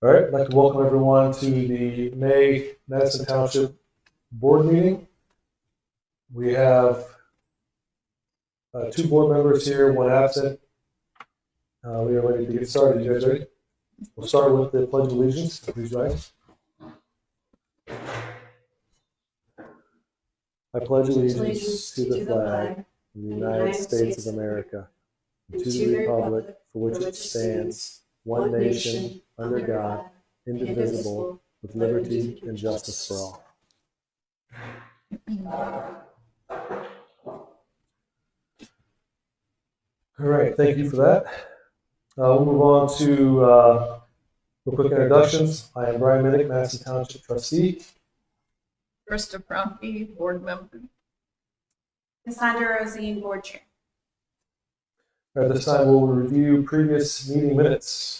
All right, I'd like to welcome everyone to the May Madison Township Board meeting. We have two board members here, one absent. We are ready to get started. You guys ready? We'll start with the Pledge of Allegiance. Please rise. I pledge allegiance to the flag of the United States of America, and to the republic for which it stands, one nation, under God, indivisible, with liberty and justice for all. All right, thank you for that. We'll move on to real quick introductions. I am Brian Minnick, Madison Township trustee. Krista Promke, board member. Cassandra Rosine, board chair. At this time, we'll review previous meeting minutes.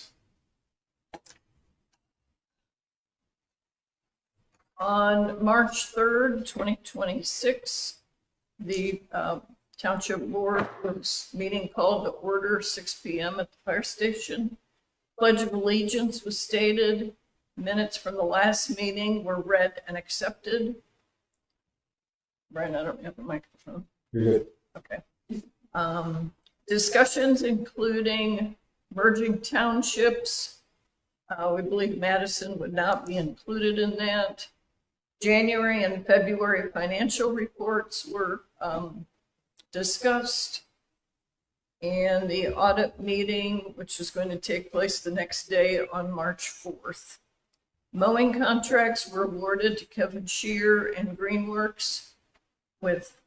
On March 3rd, 2026, the Township Board was meeting called to order 6 p.m. at the fire station. Pledge of Allegiance was stated. Minutes from the last meeting were read and accepted. Brian, I don't have the microphone. You're good. Okay. Discussions including merging townships. We believe Madison would not be included in that. January and February financial reports were discussed. And the audit meeting, which is going to take place the next day on March 4th. Mowing contracts were awarded to Kevin Shear and Greenworks with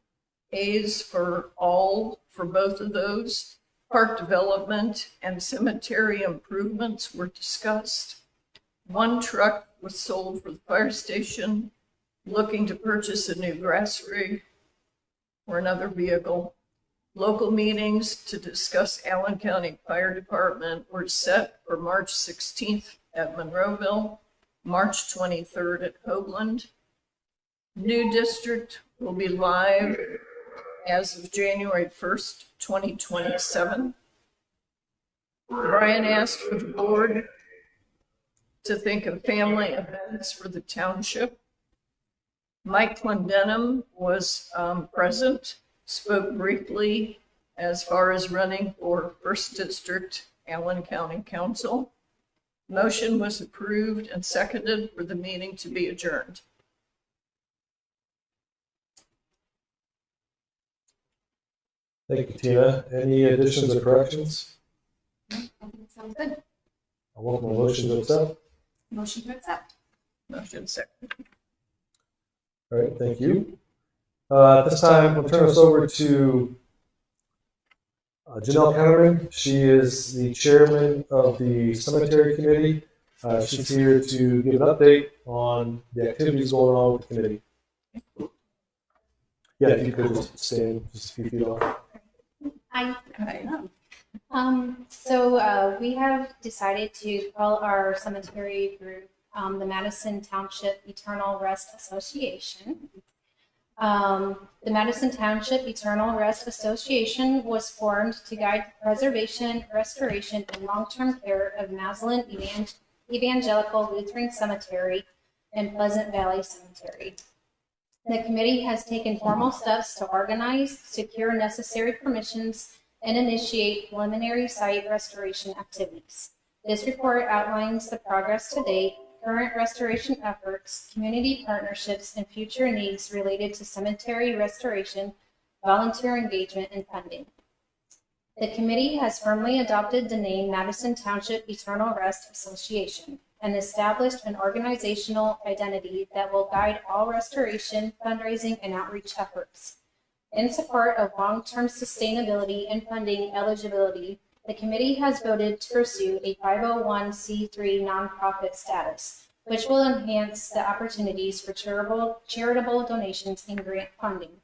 A's for all for both of those. Park development and cemetery improvements were discussed. One truck was sold for the fire station, looking to purchase a new grass rig or another vehicle. Local meetings to discuss Allen County Fire Department were set for March 16th at Monroeville, March 23rd at Hoagland. New district will be live as of January 1st, 2027. Brian asked for the board to think of family events for the township. Mike Clendenham was present, spoke briefly as far as running for First District Allen County Council. Motion was approved and seconded for the meeting to be adjourned. Thank you, Tina. Any additions or corrections? Sounds good. I welcome a motion to accept. Motion to accept. Motion seconded. All right, thank you. At this time, we'll turn us over to Janelle Counterman. She is the chairman of the cemetery committee. She's here to give an update on the activities going on with the committee. Yeah, if you could just stand just a few feet off. Hi. Hi. We have decided to call our cemetery group the Madison Township Eternal Rest Association. The Madison Township Eternal Rest Association was formed to guide the preservation, restoration, and long-term care of Maslin Evangelical Lutheran Cemetery and Pleasant Valley Cemetery. The committee has taken formal steps to organize, secure necessary permissions, and initiate preliminary site restoration activities. This report outlines the progress to date, current restoration efforts, community partnerships, and future needs related to cemetery restoration, volunteer engagement, and funding. The committee has firmly adopted the name Madison Township Eternal Rest Association and established an organizational identity that will guide all restoration, fundraising, and outreach efforts. In support of long-term sustainability and funding eligibility, the committee has voted to pursue a 501c3 nonprofit status, which will enhance the opportunities for charitable donations and grant funding.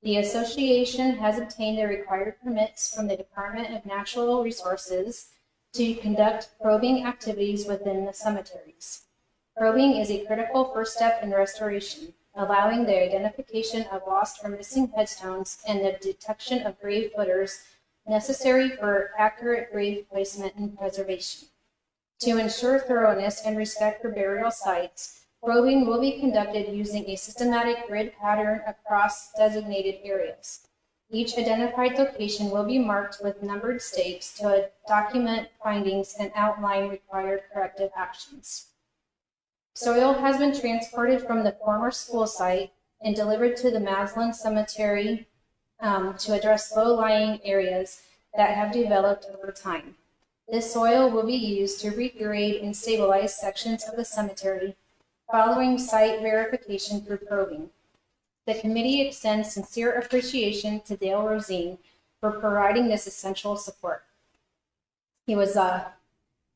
The association has obtained the required permits from the Department of Natural Resources to conduct probing activities within the cemeteries. Probing is a critical first step in restoration, allowing the identification of lost or missing headstones and the detection of grave footers necessary for accurate grave placement and preservation. To ensure thoroughness and respect for burial sites, probing will be conducted using a systematic grid pattern across designated areas. Each identified location will be marked with numbered stakes to document findings and outline required corrective actions. Soil has been transported from the former school site and delivered to the Maslin Cemetery to address low-lying areas that have developed over time. This soil will be used to regrade and stabilize sections of the cemetery following site verification through probing. The committee extends sincere appreciation to Dale Rosine for providing this essential support. He was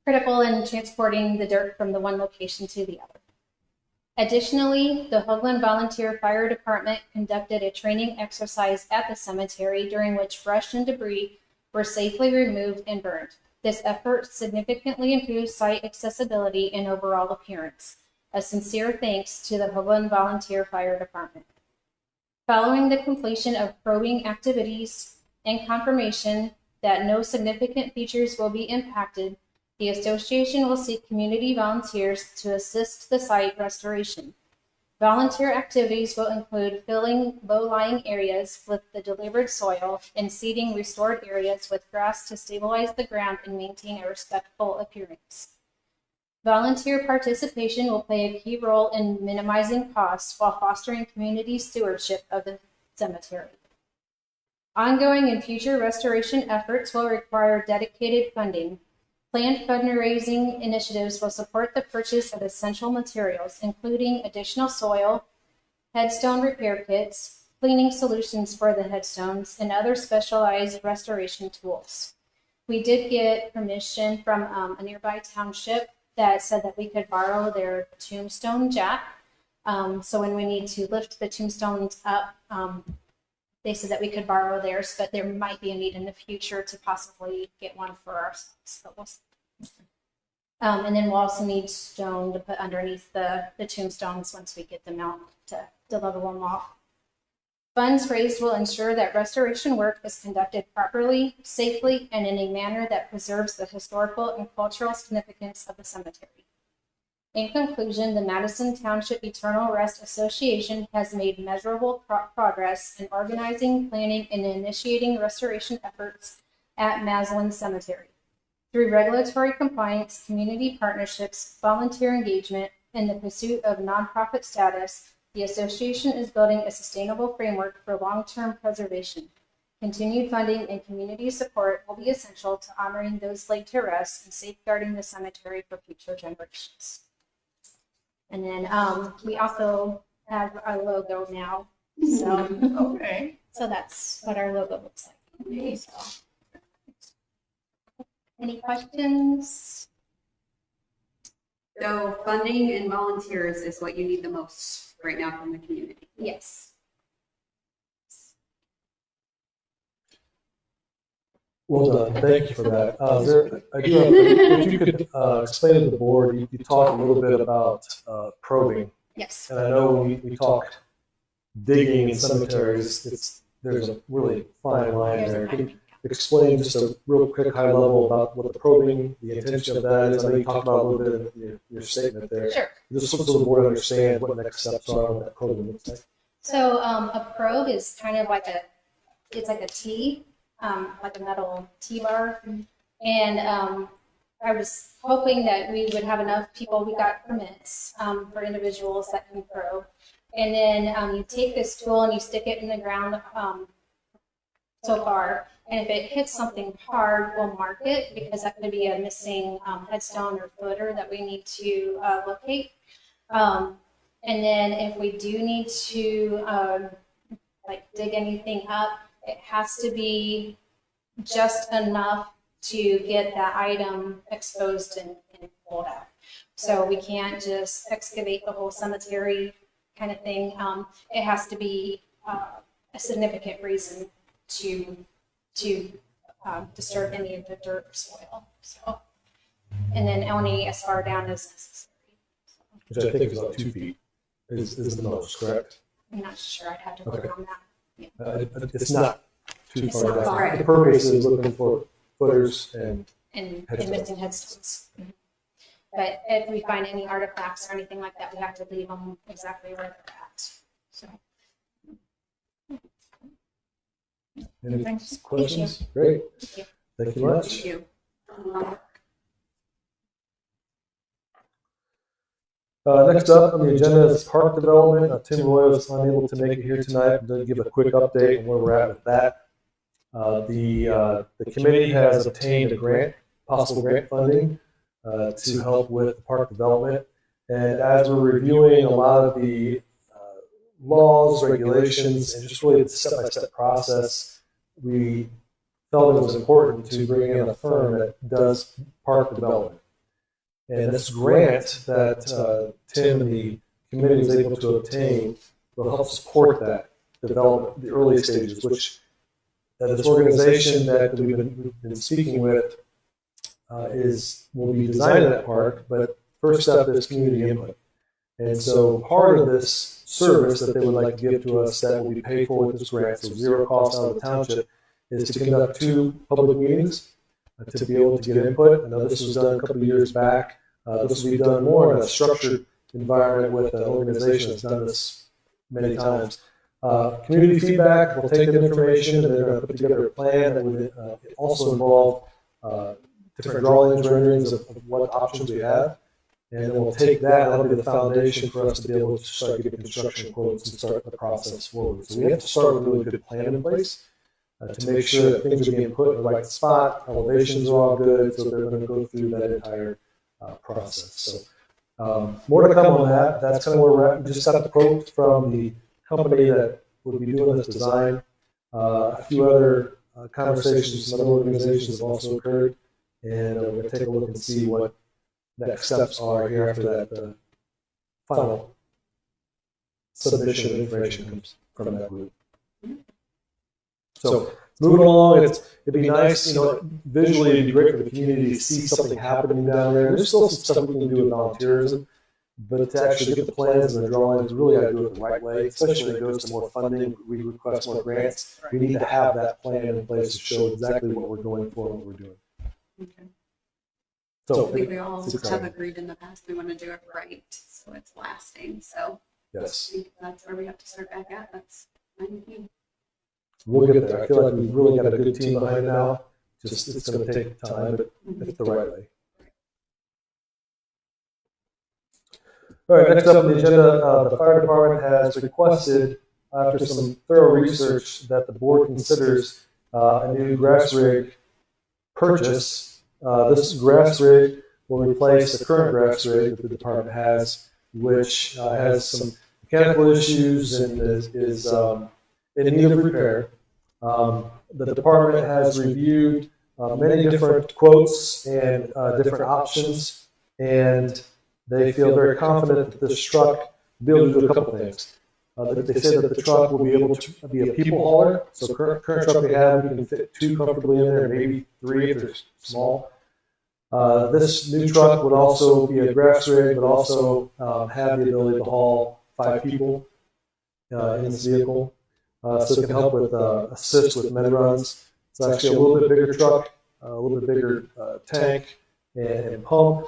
critical in transporting the dirt from the one location to the other. Additionally, the Hoagland Volunteer Fire Department conducted a training exercise at the cemetery during which brush and debris were safely removed and burned. This effort significantly improves site accessibility and overall appearance. A sincere thanks to the Hoagland Volunteer Fire Department. Following the completion of probing activities and confirmation that no significant features will be impacted, the association will seek community volunteers to assist the site restoration. Volunteer activities will include filling low-lying areas with the delivered soil and seeding restored areas with grass to stabilize the ground and maintain a respectful appearance. Volunteer participation will play a key role in minimizing costs while fostering community stewardship of the cemetery. Ongoing and future restoration efforts will require dedicated funding. Planned fundraising initiatives will support the purchase of essential materials, including additional soil, headstone repair kits, cleaning solutions for the headstones, and other specialized restoration tools. We did get permission from a nearby township that said that we could borrow their tombstone jack. So when we need to lift the tombstones up, they said that we could borrow theirs, but there might be a need in the future to possibly get one for ourselves. But we'll see. And then we'll also need stone to put underneath the tombstones once we get them out to level them off. Funds raised will ensure that restoration work is conducted properly, safely, and in a manner that preserves the historical and cultural significance of the cemetery. In conclusion, the Madison Township Eternal Rest Association has made measurable progress in organizing, planning, and initiating restoration efforts at Maslin Cemetery. Through regulatory compliance, community partnerships, volunteer engagement, and the pursuit of nonprofit status, the association is building a sustainable framework for long-term preservation. Continued funding and community support will be essential to honoring those laid to rest and safeguarding the cemetery for future generations. And then we also have our logo now. So that's what our logo looks like. Okay, so. Any questions? So funding and volunteers is what you need the most right now from the community. Yes. Well done. Thank you for that. If you could explain to the board, you talked a little bit about probing. Yes. And I know when we talk digging in cemeteries, there's a really fine line there. Can you explain just a real quick high level about what the probing, the intention of that is? I know you talked about a little bit in your statement there. Sure. Just so the board understand what next steps are on that probing looks like. So a probe is kind of like it's like a T, like a metal T-bar. And I was hoping that we would have enough people. We got permits for individuals that can probe. And then you take this tool and you stick it in the ground so far. And if it hits something hard, we'll mark it because that could be a missing headstone or footer that we need to locate. And then if we do need to like dig anything up, it has to be just enough to get that item exposed and pulled out. So we can't just excavate the whole cemetery kind of thing. It has to be a significant reason to disturb any of the dirt or soil. So, and then only as far down as necessary. Which I think is about 2 feet is the most, correct? I'm not sure. I'd have to look on that. Yeah. It's not too It's far not down. far. The purpose is looking for footers and And Headstones. missing headstones. Mhm. But if we find any artifacts or anything like that, we have to leave them exactly where they're at. So, Any Thanks. questions? Great. thank you. Thank you much. Thank you. Next up on the agenda is park development. Tim Roy was unable to make it here tonight. To give a quick update on where we're at with that. The committee has obtained a grant, possible grant funding to help with the park development. And as we're reviewing a lot of the laws, regulations, and just really the step-by-step process, we felt it was important to bring in a firm that does park development. And this grant that Tim and the committee was able to obtain will help support that development, the early stages, which this organization that we've been speaking with will be designing that park, but first step is community input. And so part of this service that they would like to give to us that will be paid for with this grant, so zero cost out of the township, is to conduct 2 public meetings to be able to get input. I know this was done a couple of years back. This will be done more in a structured environment with an organization that's done this many times. Community feedback, we'll take that information and they're going to put together a plan that would also involve different drawings, renderings of what options we have. And then we'll take that, that'll be the foundation for us to be able to start getting construction quotes and start the process forward. So we have to start with a really good plan in place to make sure that things are being put in the right spot, elevations are all good, so they're going to go through that entire process. So more to come on that. That's kind of where we're at. We just got the quote from the company that will be doing this design. A few other conversations with other organizations have also occurred, and we're going to take a look and see what next steps are here after that final submission of information comes from that group. So moving along, it'd be nice, visually it'd be great for the community to see something happening down there. There's still some stuff we can do with volunteerism, but to actually get the plans and the drawings, we really got to do it the right way, especially when it goes to more funding, we request more grants. We need to have that plan in place to show exactly what we're going for and what we're doing. Okay. So I think we all it's have exciting. agreed in the past we want to do it right, so it's lasting. So I Yes, think that's where we have to start back at. That's my view. we'll get there. I feel like we've really got a good team behind it now. Just it's going to take time, but it's the right way. All right, next up on the agenda, the fire department has requested, after some thorough research, that the board considers a new grass rig purchase. This grass rig will replace the current grass rig that the department has, which has some mechanical issues and is in need of repair. The department has reviewed many different quotes and different options, and they feel very confident that this truck will be able to do a couple things. They say that the truck will be able to be a people hauler. So current truck we have, we can fit 2 comfortably in there, maybe 3 if they're small. This new truck would also be a grass rig, but also have the ability to haul 5 people in this vehicle. So it can help with assist with med runs. It's actually a little bit bigger truck, a little bit bigger tank and pump,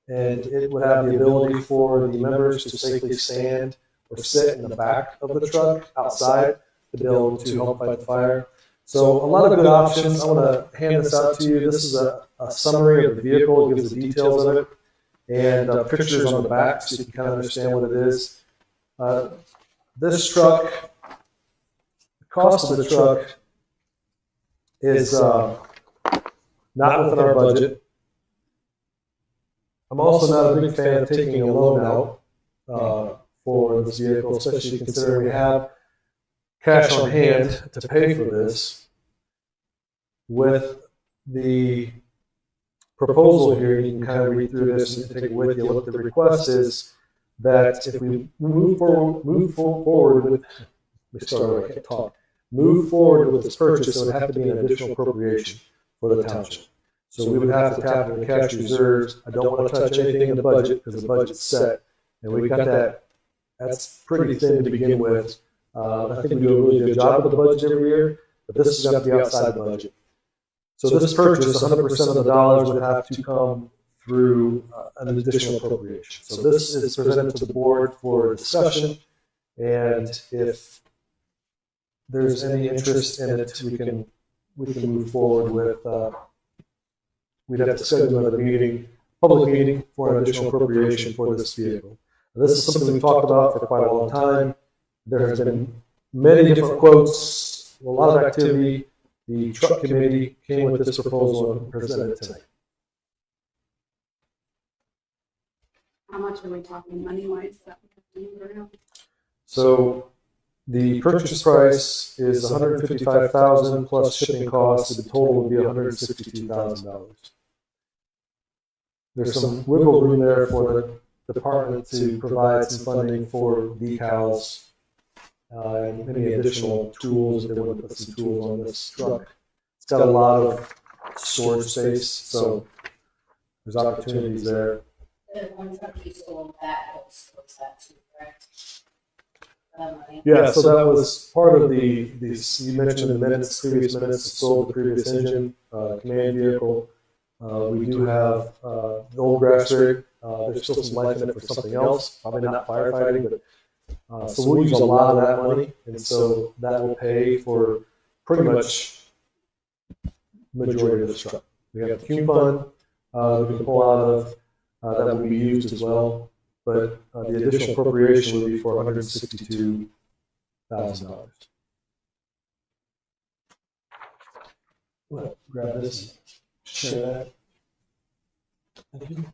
and it would have the ability for the members to safely stand or sit in the back of the truck outside to be able to help fight the fire. So a lot of good options. I want to hand this out to you. This is a summary of the vehicle. It gives the details of it and pictures on the back so you can kind of understand what it is. This truck, the cost of the truck is not within our budget. I'm also not a big fan of taking a loan out for this vehicle, especially considering we have cash on hand to pay for this. With the proposal here, you can kind of read through this and take it with you. What the request is that if we move forward with this purchase, it would have to be an additional appropriation for the township. So we would have to tap into cash reserves. I don't want to touch anything in the budget because the budget's set, and we got that. That's pretty thin to begin with. I think we do a really good job with the budget every year, but this is going to be outside the budget. So this purchase, 100% of the dollars would have to come through an additional appropriation. So this is presented to the board for discussion, and if there's any interest in it, we can move forward with. We'd have to schedule another meeting, public meeting, for an additional appropriation for this vehicle. Now, this is something we've talked about for quite a long time. There has been many different quotes, a lot of activity. The truck committee came with this proposal and presented it tonight. How much are we talking money-wise that we have to move around? So the purchase price is $155,000 plus shipping costs. The total would be $162,000. There's some wiggle room there for the department to provide some funding for decals and any additional tools if they want to put some tools on this truck. It's got a lot of storage space, so there's opportunities there. The one truck you sold, that was that too, correct? Yeah, so that was part of the you mentioned in the minutes, previous minutes, sold the previous engine, command vehicle. We do have the old grass rig. There's still some life in it for something else, probably not firefighting, but so we'll use a lot of that money, and so that will pay for pretty much majority of this truck. We have the cume fund that we can pull out of that will be used as well, but the additional appropriation will be for $162,000. Well, grab this, share that. Thank you.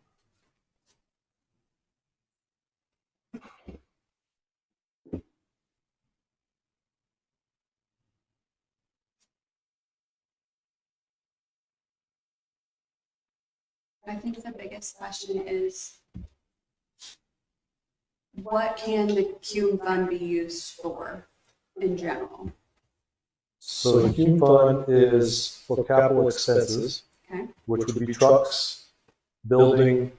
I think the biggest question is, what can the cume fund be used for in general? So the cume fund is for capital expenses, Okay. which would be trucks, building.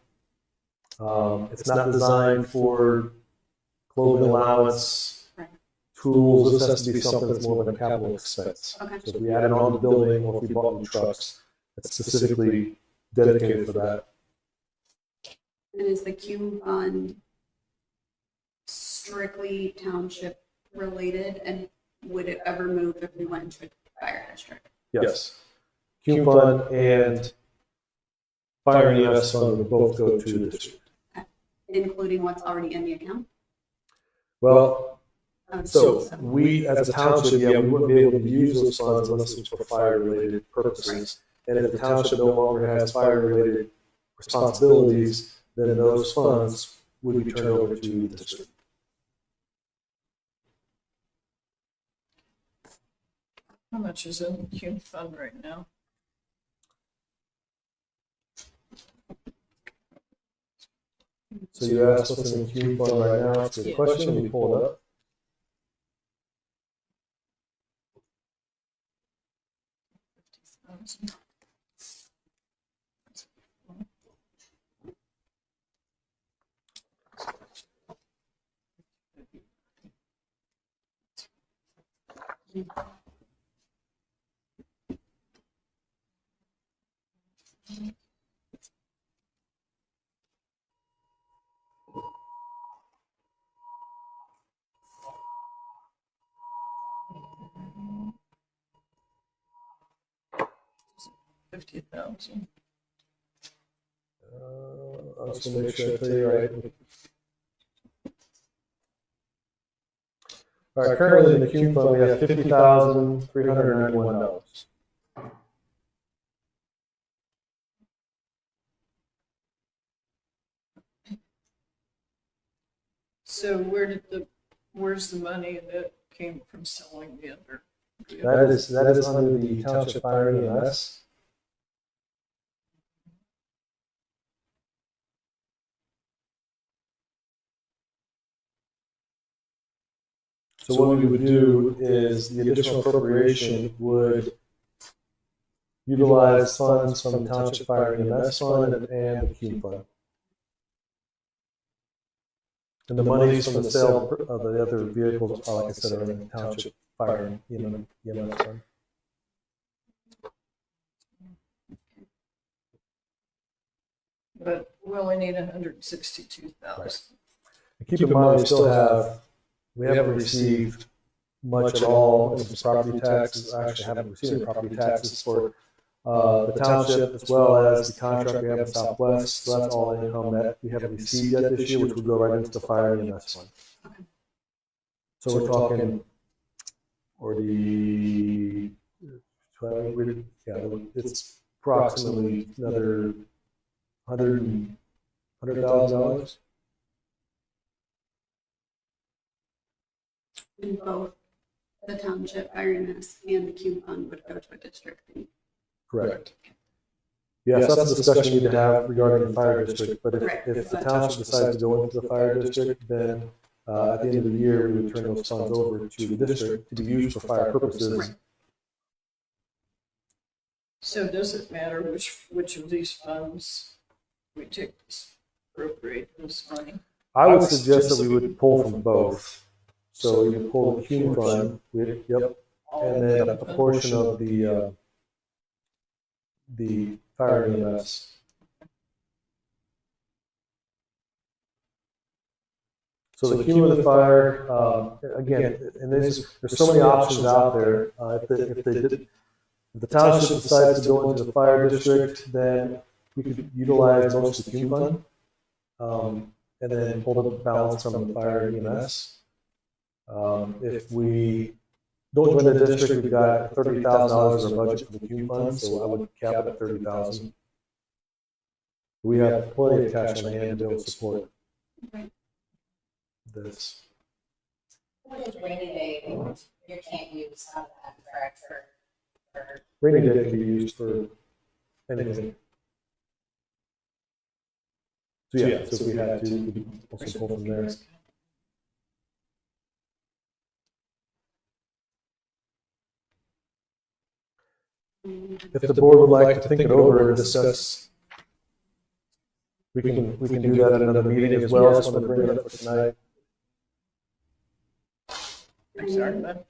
It's not designed for clothing allowance, Right. tools. This has to be something that's more of a capital expense. Okay. So if we added on the building or if we bought new trucks, it's specifically dedicated for that. And is the cume fund strictly township related, and would it ever move if we went into a fire district? Yes. Cume fund and fire and EMS fund would both go to the district. Including what's already in the account? Well, so So we, as a township, we wouldn't be able to use those funds unless it was for fire-related purposes. And if the township no longer has fire-related responsibilities, then those funds would be turned over to the district. How much is in the cume fund right now? So you asked what's in the cume fund right now. It's a good question. Let me pull it up. $50,000. I'll just make sure I tell you right. All right, currently in the cume fund, we have $50,391. So where's the money that came from selling the other? That is under the Township Fire and EMS. So what we would do is the additional appropriation would utilize funds from the Township Fire and EMS fund and the cume fund. And the monies from the sale of the other vehicles, like I said, are in the Township Fire and EMS fund. but we only need 162,000. And keep in mind, we haven't received much at all in property taxes. I actually haven't received any property taxes for the township, as well as the contract we have in Southwest. So that's all income that we haven't received yet this year, which will go right into the fire and EMS fund. So we're talking, or the 12, it's approximately another $100,000. And both the township, IRMS, and the Q fund would go to a district thing. Correct. Yes, that's a discussion we need to have regarding the fire district, but if the township decides to go into the fire district, then at the end of the year, we would turn those funds over to the district to be used for fire purposes. So does it matter which of these funds we take this, appropriate this money? I would suggest that we would pull from both. So you pull the Q fund, and then a portion of the fire and EMS. So the cumulative fire, again, and there's so many options out there. If the township decides to go into the fire district, then we could utilize most of the Q fund, and then pull the balance from the fire and EMS. If we don't join the district, we've got $30,000 in our budget for the Q fund, so I would cap it at $30,000. We have plenty of cash on hand to be able to support this. What is rainy day, you can't use out of that, correct, for Rainy day can be used for anything. So yeah, so if we had to, we could also pull from there. If the board would like to think it over and discuss, we can do that at another meeting as well. I just want to bring it up for tonight. I'm sorry, but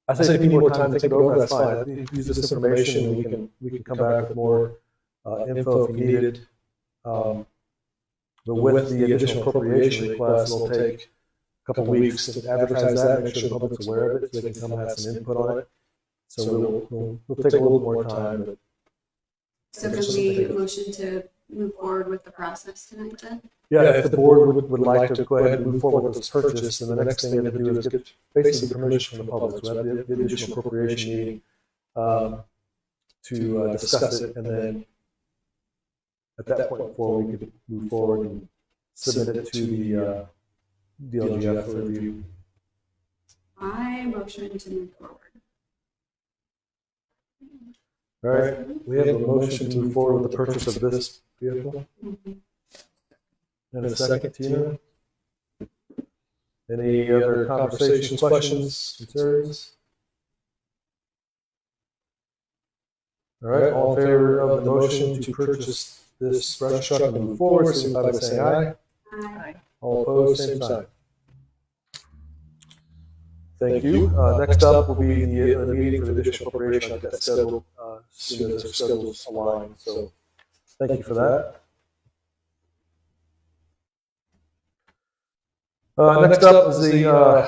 I say if you need more time to think it over, that's fine. Use this information, and we can come back with more info if needed. But with the additional appropriation request, it'll take a couple of weeks to advertise that, make sure the public's aware of it, so they can come and have some input on it. So we'll take a little more time. But So can we motion to move forward with the process tonight then? yeah, if the board would like to go ahead and move forward with this purchase, then the next thing we have to do is get basically permission from the public. So we have the additional appropriation meeting to discuss it, and then at that point before we could move forward and submit it to the DLGF for review. I motion to move forward. All right, we have a motion to move forward with the purchase of this vehicle. And a second, Tina. Any other conversations, questions, concerns? All right, all in favor of the motion to purchase this brush truck and move forward, signify by saying aye. Aye. All opposed, same sign. Thank you. Next up will be the meeting for the additional appropriation. I'll get that scheduled as soon as our schedules align. So thank you for that. Next up is the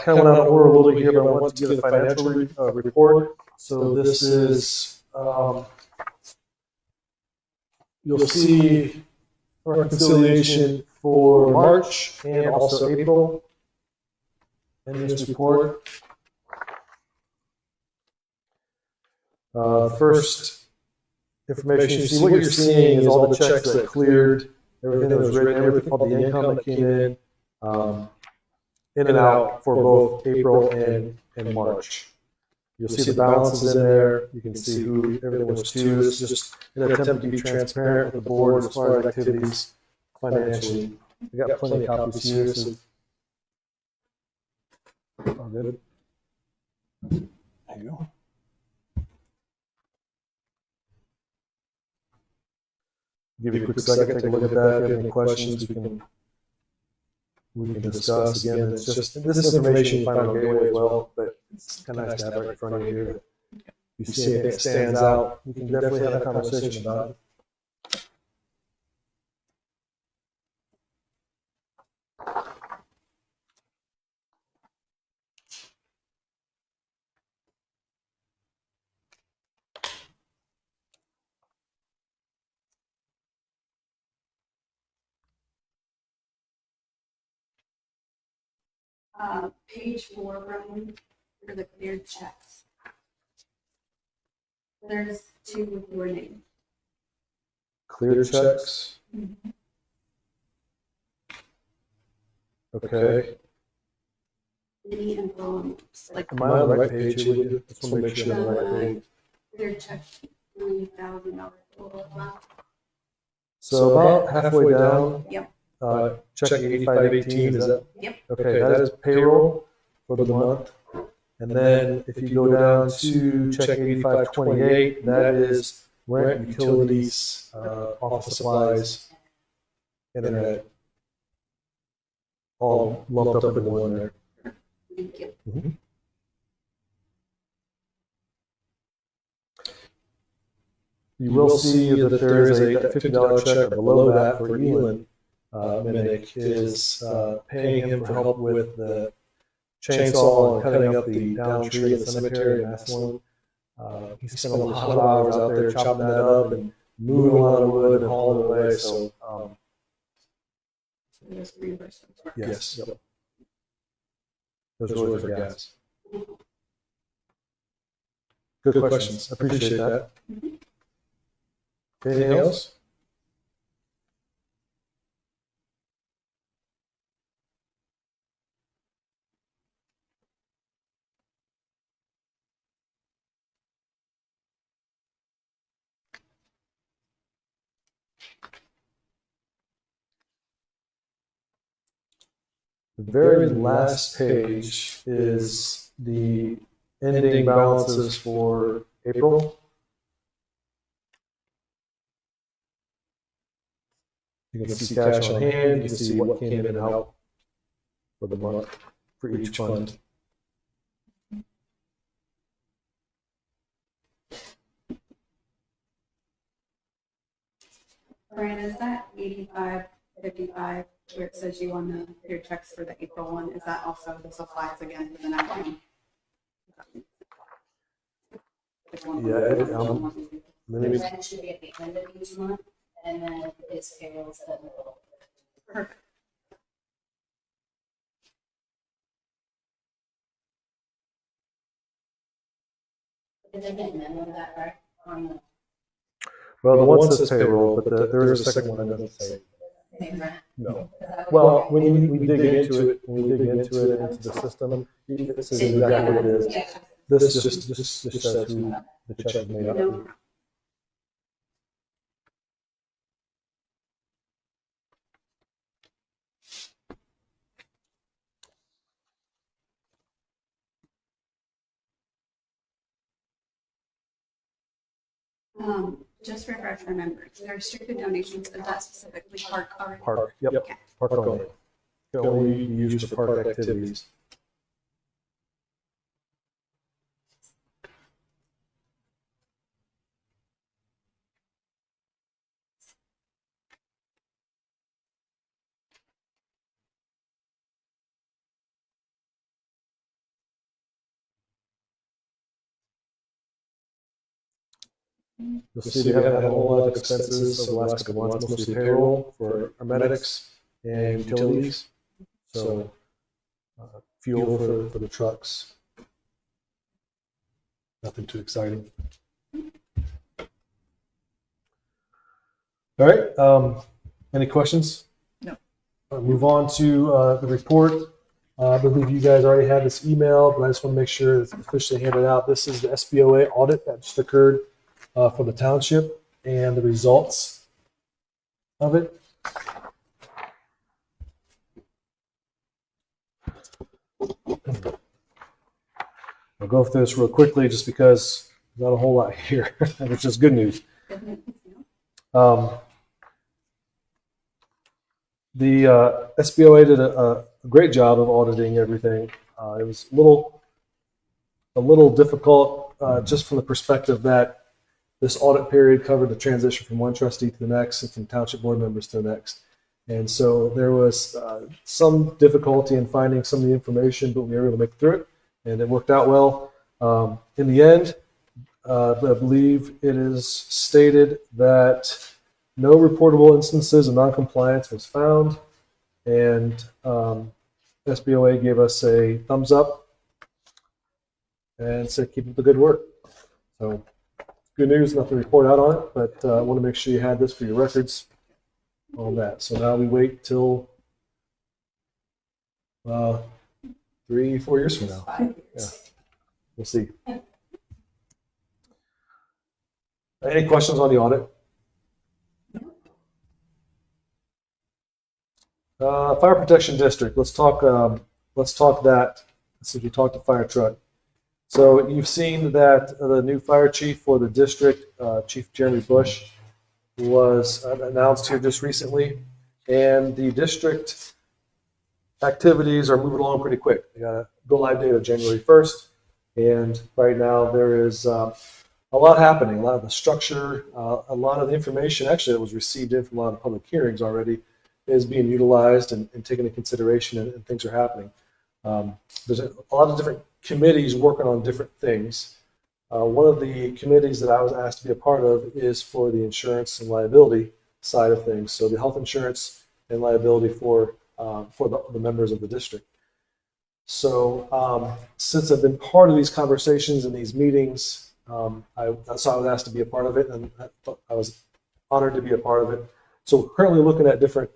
kind of went out of order a little bit here, but I want to give a financial report. So this is, you'll see reconciliation for March and also April in this report. First information, you see what you're seeing is all the checks that cleared, everything that was written, everything, all the income that came in and out for both April and March. You'll see the balances in there. You can see who everything was to. This is just an attempt to be transparent with the board as far as activities financially. I got plenty of copies here. So all good. There you go. Give you a quick second, take a look at that. If you have any questions, we can discuss. Again, it's just this is information you find on Gateway as well, but it's kind of nice to have right in front of you here. If you see anything that stands out, we can definitely have a conversation about it. Page 4, Brian, for the cleared checks. There's 2 with your name. Clear checks. Okay. Any info on, like, Am I on the right page? Julia? Just want to make sure I'm on the right page. cleared check, $90,000 total amount. So about halfway down, Yep. check 8518, is that? Yep. Okay, that is payroll for the month. And then if you go down to check 8528, that is rent, utilities, office supplies, internet, all lumped up into one there. Thank you. You will see that there is a $50 check below that for Elon Minnick is paying him for help with the chainsaw and cutting up the down tree in the cemetery in Massillon. He spent a lot of hours out there chopping that up and moving a lot of wood and hauling it away. So, There's reimbursement. yes. Yep. Those really for gas. Good questions. I appreciate that. Anything else? The very last page is the ending balances for April. You can see cash on hand, you can see what came in and out for the month for each fund. Brian, is that 8555 where it says you want your checks for the April one? Is that also the supplies again for the next one? Let me- Rent should be at the end of each month, and then his payroll's at the middle. Perfect. Did they get memo that right on the Well, the one says payroll, but there is a second one that doesn't say. same rent? No. Well, when we dig into it, into the system, it says exactly what it is. Yeah. This just says who the check is made up to. Just refresh my memory. The restricted donations, is that specifically park already? Park, yep, Okay. park only. Can only be used for park activities. You'll see we haven't had a whole lot of expenses over the last couple of months, mostly payroll for our medics and utilities. So fuel for the trucks. Nothing too exciting. All right. Any questions? No. Move on to the report. I believe you guys already had this email, but I just want to make sure it's officially handed out. This is the SBOA audit that just occurred for the township and the results of it. I'll go through this real quickly just because there's not a whole lot here, which is good news. The SBOA did a great job of auditing everything. It was a little difficult just from the perspective that this audit period covered the transition from one trustee to the next and from township board members to the next. And so there was some difficulty in finding some of the information, but we were able to make it through it, and it worked out well. In the end, I believe it is stated that no reportable instances of noncompliance was found, and SBOA gave us a thumbs up and said keep up the good work. So good news, nothing to report out on it, but I want to make sure you had this for your records on that. So now we wait till 3-4 years from now. 5 years. Yeah. We'll see. Any questions on the audit? Fire protection district. Let's talk that. Since we talked to fire truck. So you've seen that the new fire chief for the district, Chief Jeremy Bush, was announced here just recently, and the district activities are moving along pretty quick. They got a go live date of January 1st, and right now there is a lot happening. A lot of the structure, a lot of the information actually that was received in from a lot of public hearings already is being utilized and taken into consideration, and things are happening. There's a lot of different committees working on different things. One of the committees that I was asked to be a part of is for the insurance and liability side of things. So the health insurance and liability for the members of the district. So since I've been part of these conversations and these meetings, so I was asked to be a part of it, and I was honored to be a part of it. So we're currently looking at different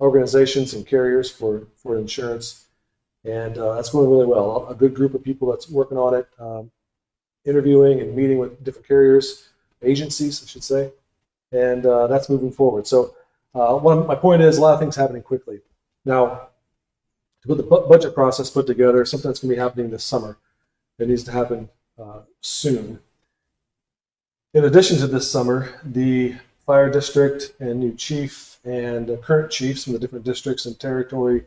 organizations and carriers for insurance, and that's going really well. A good group of people that's working on it, interviewing and meeting with different carriers, agencies, I should say, and that's moving forward. So my point is a lot of things happening quickly. Now, to put the budget process put together, something that's going to be happening this summer. It needs to happen soon. In addition to this summer, the fire district and new chief and current chiefs from the different districts and territory,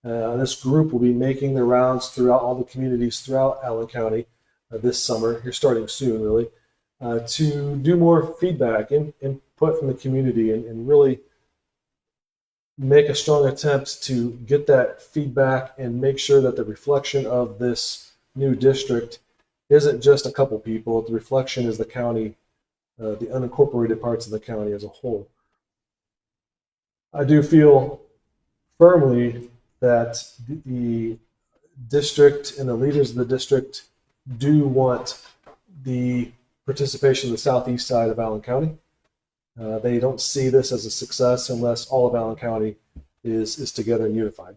this group will be making their rounds throughout all the communities throughout Allen County this summer. You're starting soon, really, to do more feedback and input from the community and really make a strong attempt to get that feedback and make sure that the reflection of this new district isn't just a couple people. The reflection is the county, the unincorporated parts of the county as a whole. I do feel firmly that the district and the leaders of the district do want the participation of the southeast side of Allen County. They don't see this as a success unless all of Allen County is together and unified.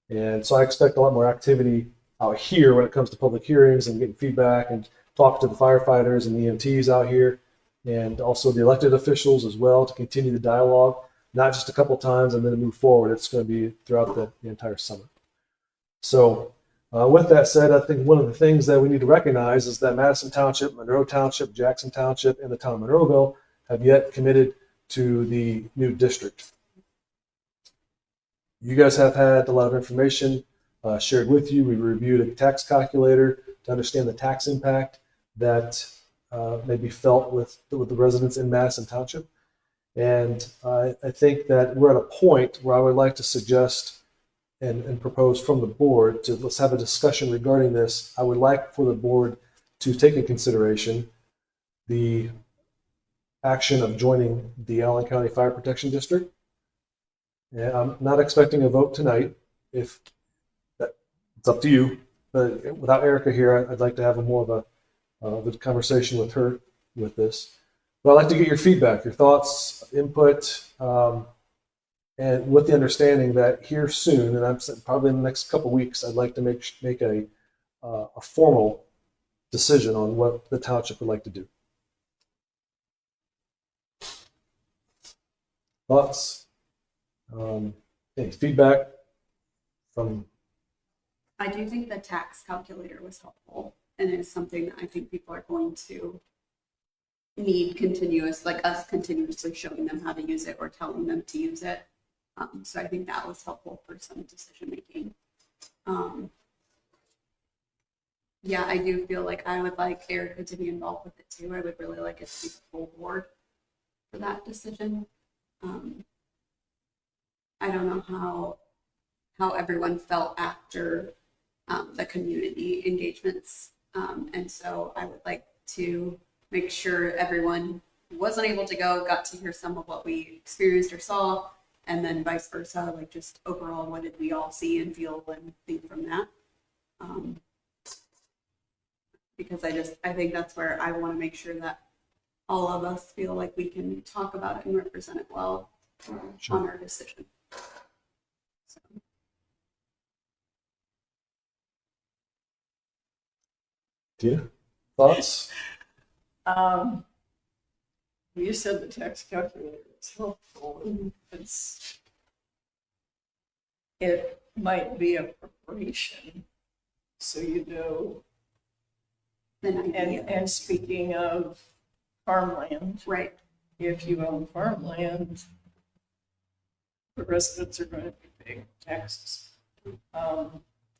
And so I expect a lot more activity out here when it comes to public hearings and getting feedback and talking to the firefighters and the EMTs out here, and also the elected officials as well, to continue the dialogue, not just a couple times and then move forward. It's going to be throughout the entire summer. So with that said, I think one of the things that we need to recognize is that Madison Township, Monroe Township, Jackson Township, and the town of Monroeville have yet committed to the new district. You guys have had a lot of information shared with you. We reviewed a tax calculator to understand the tax impact that may be felt with the residents in Madison Township. And I think that we're at a point where I would like to suggest and propose from the board to let's have a discussion regarding this. I would like for the board to take into consideration the action of joining the Allen County Fire Protection District. And I'm not expecting a vote tonight. If that, it's up to you. But without Erica here, I'd like to have more of a conversation with her with this. But I'd like to get your feedback, your thoughts, input, and with the understanding that here soon, and I'm probably in the next couple of weeks, I'd like to make a formal decision on what the township would like to do. Thoughts? Any feedback from? I do think the tax calculator was helpful, and it's something that I think people are going to need us continuously showing them how to use it or telling them to use it. So I think that was helpful for some decision making. Yeah, I do feel like I would like Erica to be involved with it too. I would really like it to be the full board for that decision. I don't know how everyone felt after the community engagements. And so I would like to make sure everyone who wasn't able to go got to hear some of what we experienced or saw, and then vice versa, like just overall, what did we all see and feel and think from that? Because I think that's where I want to make sure that all of us feel like we can talk about it and represent it well on our decision. So. Tina, thoughts? You said the tax calculator is helpful. It might be a preparation, so you know. And speaking of farmland, right, if you own farmland, the residents are going to be paying taxes.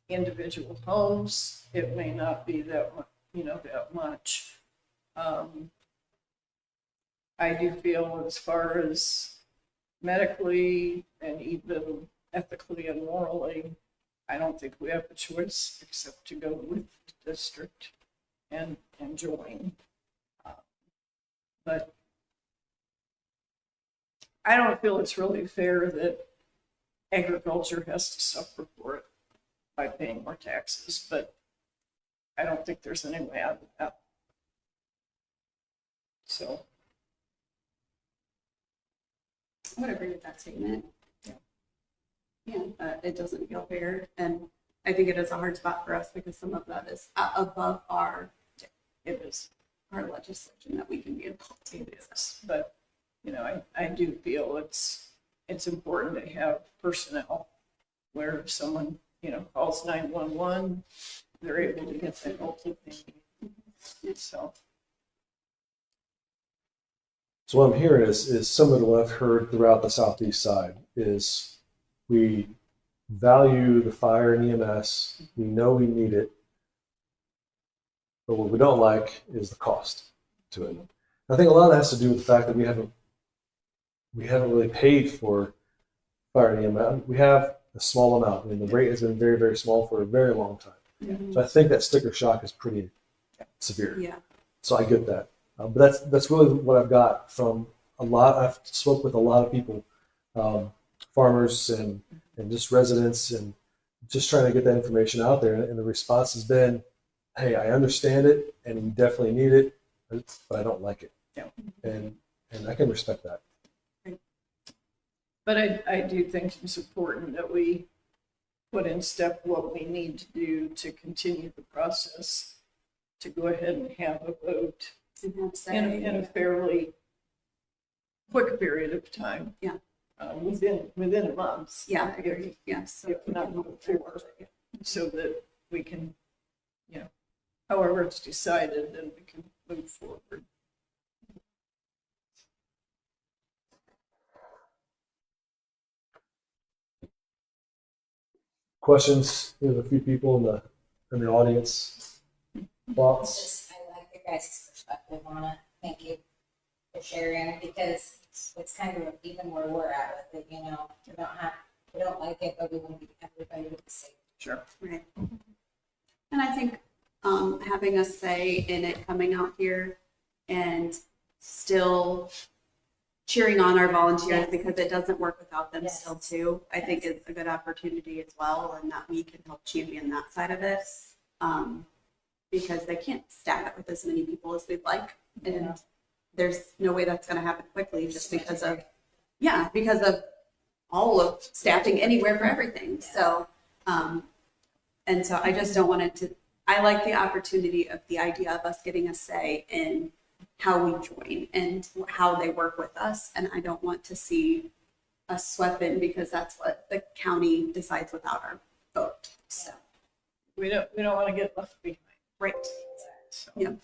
Individual homes, it may not be that much, that much. I do feel as far as medically and even ethically and morally, I don't think we have a choice except to go with the district and join. But I don't feel it's really fair that agriculture has to suffer for it by paying more taxes, but I don't think there's any way out of that. So. I would agree with that statement. Yeah, it doesn't feel fair, and I think it is a hard spot for us because some of that is above our legislation that we can be involved in. But I do feel it's important to have personnel where if someone calls 911, they're able to get the help that they need. So what I'm hearing is similar to what I've heard throughout the southeast side is we value the fire and EMS. We know we need it, but what we don't like is the cost to it. I think a lot of that has to do with the fact that we haven't really paid for fire and EMS. We have a small amount. I mean, the rate has been very, very small for a very long time. Mm-hmm. So I think that sticker shock is pretty severe. Yeah. So I get that. But that's really what I've got from a lot. I've spoke with a lot of people, farmers and just residents, and just trying to get that information out there. And the response has been, "Hey, I understand it, and we definitely need it, but I don't like it." Yeah. And I can respect that. But I do think it's important that we put in step what we need to do to continue the process, to go ahead and have a vote in a fairly quick period of time. Yeah. Within a month. Yeah, I agree. Yes. If not before, so that we can, however it's decided, then we can move forward. Questions? We have a few people in the audience. Thoughts? I like your guys' perspective on it. Thank you for sharing, because it's kind of even where we're at with it, we don't like it, but we want to be everybody with the same. Sure. Right. And I think having a say in it coming out here and still cheering on our volunteers, because it doesn't work without them still too, I think it's a good opportunity as well, and that we can help champion that side of it. Because they can't staff it with as many people as we'd like. And there's no way that's going to happen quickly just because of all of staffing anywhere for everything. So, and so I just don't want it to, I like the opportunity of the idea of us getting a say in how we join and how they work with us. And I don't want to see us swept in because that's what the county decides without our vote. So We don't want to get left behind. right. So. Yep.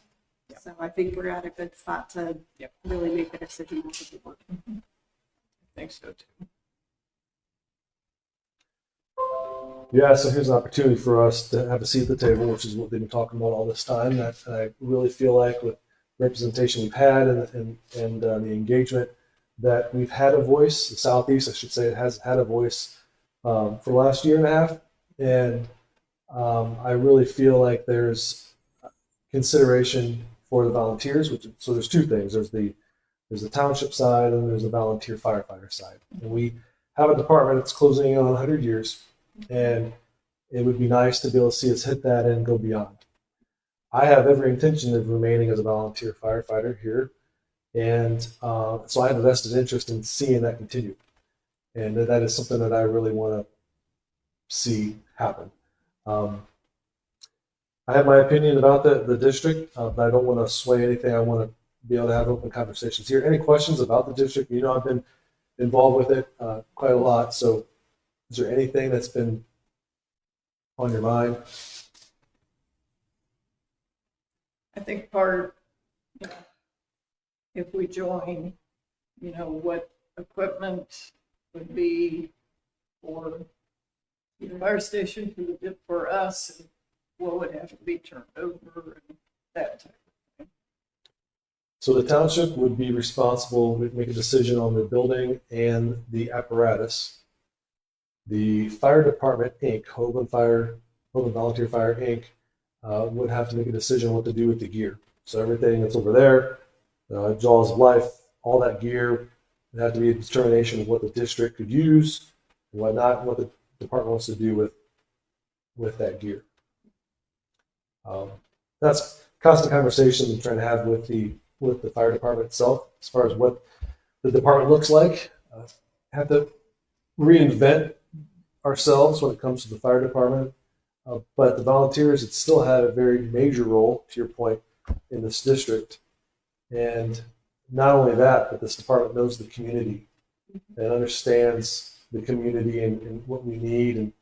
So I think we're at a good spot to really make the decision on what we want. I think so too. Yeah, so here's an opportunity for us to have a seat at the table, which is what they've been talking about all this time. And I really feel like with representation we've had and the engagement that we've had a voice, the Southeast, I should say, has had a voice for the last year and a half. And I really feel like there's consideration for the volunteers, so there's two things. There's the township side and there's the volunteer firefighter side. And we have a department that's closing in on 100 years, and it would be nice to be able to see us hit that and go beyond. I have every intention of remaining as a volunteer firefighter here, and so I have a vested interest in seeing that continue, and that is something that I really want to see happen. I have my opinion about the district, but I don't want to sway anything. I want to be able to have open conversations here. Any questions about the district? You know, I've been involved with it quite a lot. So is there anything that's been on your mind? I think part, you know, if we join, you know, what equipment would be for the fire station for us, and what would have to be turned over and that type of thing. So the township would be responsible, would make a decision on the building and the apparatus. The fire department, Inc., Hoagland Volunteer Fire, Inc., would have to make a decision what to do with the gear. So everything that's over there, Jaws of Life, all that gear, would have to be a determination of what the district could use and whatnot, what the department wants to do with that gear. That's constant conversation I'm trying to have with the fire department itself, as far as what the department looks like. Have to reinvent ourselves when it comes to the fire department, but the volunteers it still had a very major role, to your point, in this district. And not only that, but this department knows the community and understands the community and what we need.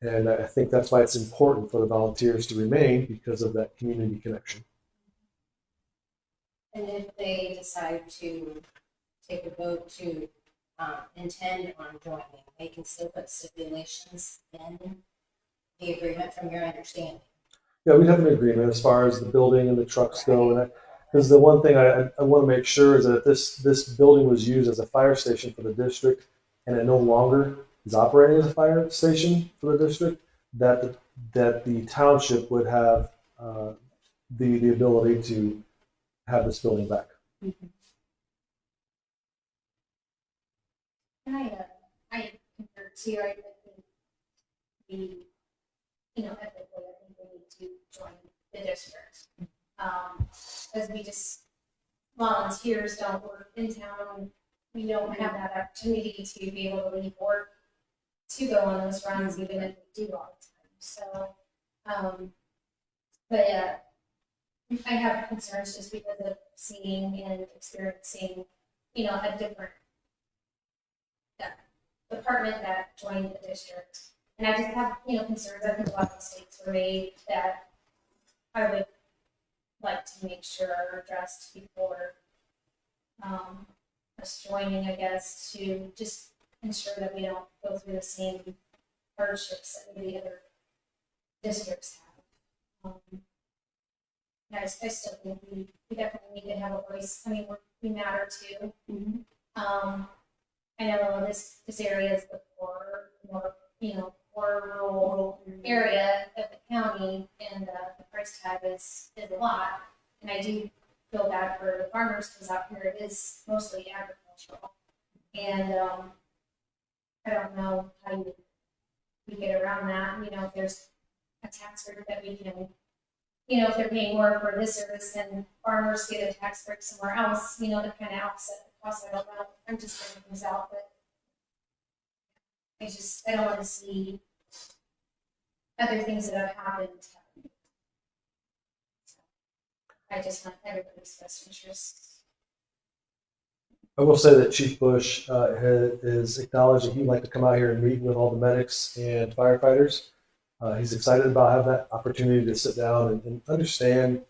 And I think that's why it's important for the volunteers to remain, because of that community connection. And if they decide to take a vote to intend on joining, they can still put stipulations in the agreement from your understanding. Yeah, we have an agreement as far as the building and the trucks go, and because the one thing I want to make sure is that if this building was used as a fire station for the district, and it no longer is operating as a fire station for the district, that the township would have the ability to have this building back. I concur too. I think we, ethically, I think we need to join the district. As we just, volunteers don't work in town, we don't have that opportunity to be able to leave work to go on those runs, even if we do all the time. So, but yeah, I have concerns just because of seeing and experiencing, a different department that joined the district. And I just have, concerns. I think a lot of mistakes were made that I would like to make sure are addressed before us joining, I guess, to just ensure that we don't go through the same hardships that the other districts have. I still think we definitely need to have a voice. I mean, we matter too. I know this area is the more rural area of the county, and the price tag is a lot. And I do feel bad for the farmers because out here it is mostly agricultural. And I don't know how we get around that. If there's a tax break that we can, if they're paying more for this service, then farmers get a tax break somewhere else, to kind of offset the cost. I don't know. I'm just throwing things out, but I don't want to see other things that have happened. I just want everybody's best interests. I will say that Chief Bush has acknowledged that he'd like to come out here and meet with all the medics and firefighters. He's excited about having that opportunity to sit down and understand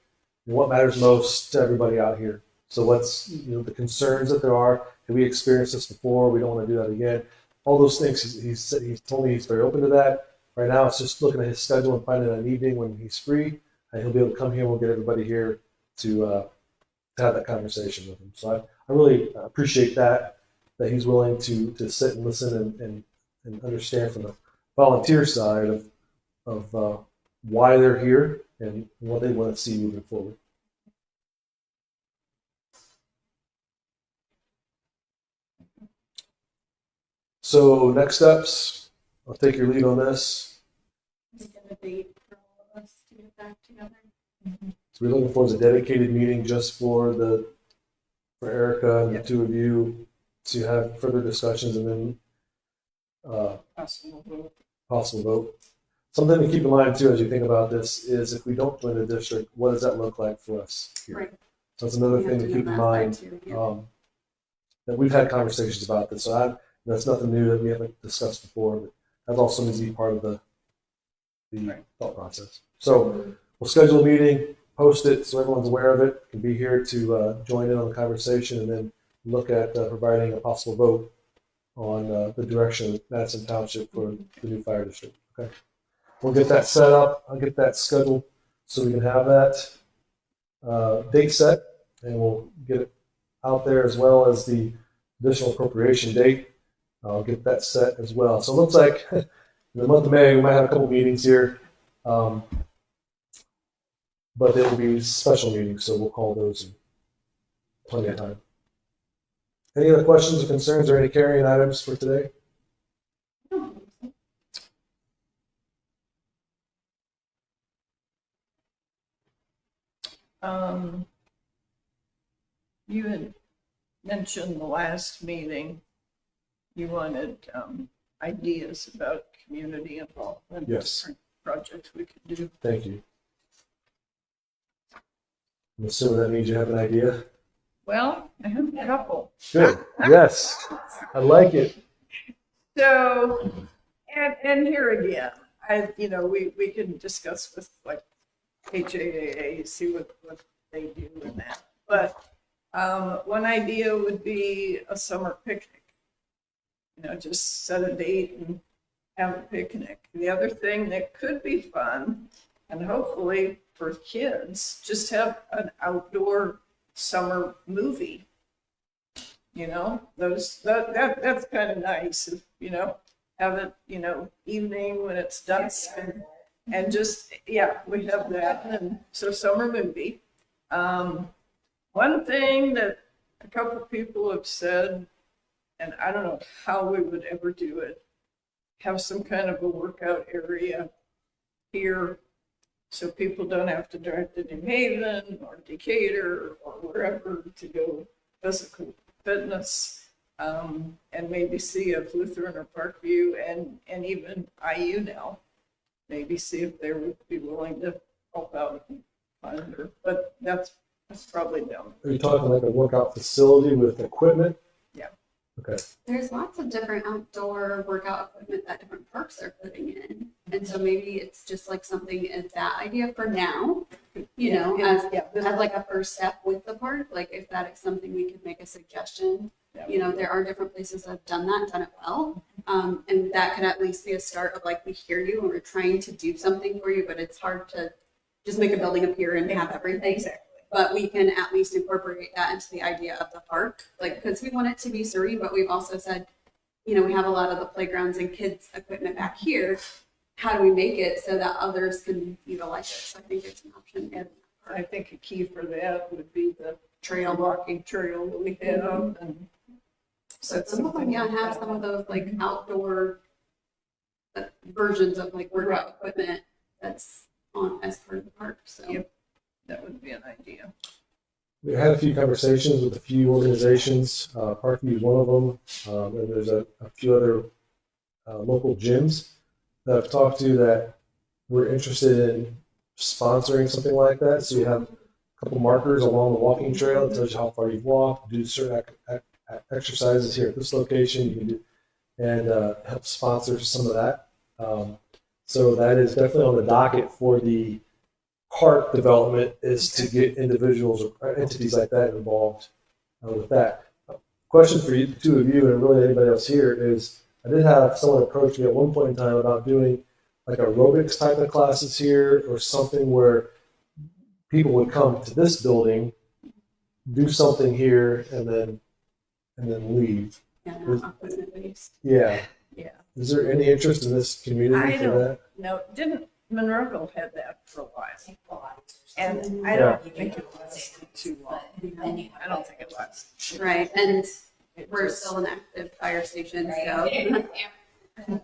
what matters most to everybody out here. So what's the concerns that there are. Have we experienced this before? We don't want to do that again. All those things. He's told me he's very open to that. Right now, it's just looking at his schedule and finding an evening when he's free, and he'll be able to come here. We'll get everybody here to have that conversation with him. So I really appreciate that he's willing to sit and listen and understand from the volunteer side of why they're here and what they want to see moving forward. So next steps, I'll take your lead on this. Is it a date for all of us to get back together? So we're looking for is a dedicated meeting just for Erica and the two of you to have further discussions and then possible vote. Something to keep in mind too as you think about this is if we don't join the district, what does that look like for us here? Right. So that's another We have thing to know keep in that mind. side too, yeah. That we've had conversations about this. So that's nothing new that we haven't discussed before, but that also needs to be part of the thought process. So we'll schedule a meeting, post it so everyone's aware of it, can be here to join in on the conversation and then look at providing a possible vote on the direction of Madison Township for the new fire district. Okay. We'll get that set up. I'll get that scheduled so we can have that date set, and we'll get it out there as well as the additional appropriation date. I'll get that set as well. So it looks like in the month of May, we might have a couple meetings here, but they will be special meetings, so we'll call those in plenty of time. Any other questions or concerns or any carrying items for today? You had mentioned the last meeting, you wanted ideas about community involvement. Yes. Different projects we could do. Thank you. I'm assuming that means you have an idea. Well, I have a couple. Good. Yes. I like it. So, and here again, we can discuss with like HAAA, see what they do in that. But one idea would be a summer picnic. Just set a date and have a picnic. The other thing that could be fun, and hopefully for kids, just have an outdoor summer movie. That's kind of nice. If, have it, evening when it's dusk and just, we have that. And so summer movie. One thing that a couple of people have said, and I don't know how we would ever do it, have some kind of a workout area here so people don't have to drive to New Haven or Decatur or wherever to go physical fitness, and maybe see if Lutheran or Parkview and even IU now, maybe see if they would be willing to help out and fund her. But that's probably them. Are you talking like a workout facility with equipment? Yeah. Okay. There's lots of different outdoor workout equipment that different parks are putting in. And so maybe it's just like something in that idea for now, as like a first step with the park. Like if that is something we could make a suggestion, there are different places that have done that, done it well. And that could at least be a start of like, we hear you and we're trying to do something for you, but it's hard to just make a building appear and have everything. Exactly. But we can at least incorporate that into the idea of the park, because we want it to be serene, but we've also said, we have a lot of the playgrounds and kids equipment back here. How do we make it so that others can utilize it? So I think it's an option. And I think a key for that would be the walking trail that we have. And So some of them, have some of those like outdoor versions of like workout equipment that's on as part of the park. So. Yep. That would be an idea. We had a few conversations with a few organizations. Parkview is one of them, and there's a few other local gyms that I've talked to that we're interested in sponsoring something like that. So you have a couple markers along the walking trail that tells you how far you've walked, do certain exercises here at this location. You can do and help sponsor some of that. So that is definitely on the docket for the park development, is to get individuals or entities like that involved with that. Question for you, the two of you, and really anybody else here, is I did have someone approach me at one point in time about doing like aerobics type of classes here or something where people would come to this building, do something here, and then leave. Yeah, not equipment based. Yeah. Yeah. Is there any interest in this community I for don't that? know. Didn't Monroeville had that for a while? I think a lot. And I don't think it lasted too long. I don't think it lasted. Right. And we're still an active fire station, so. Right.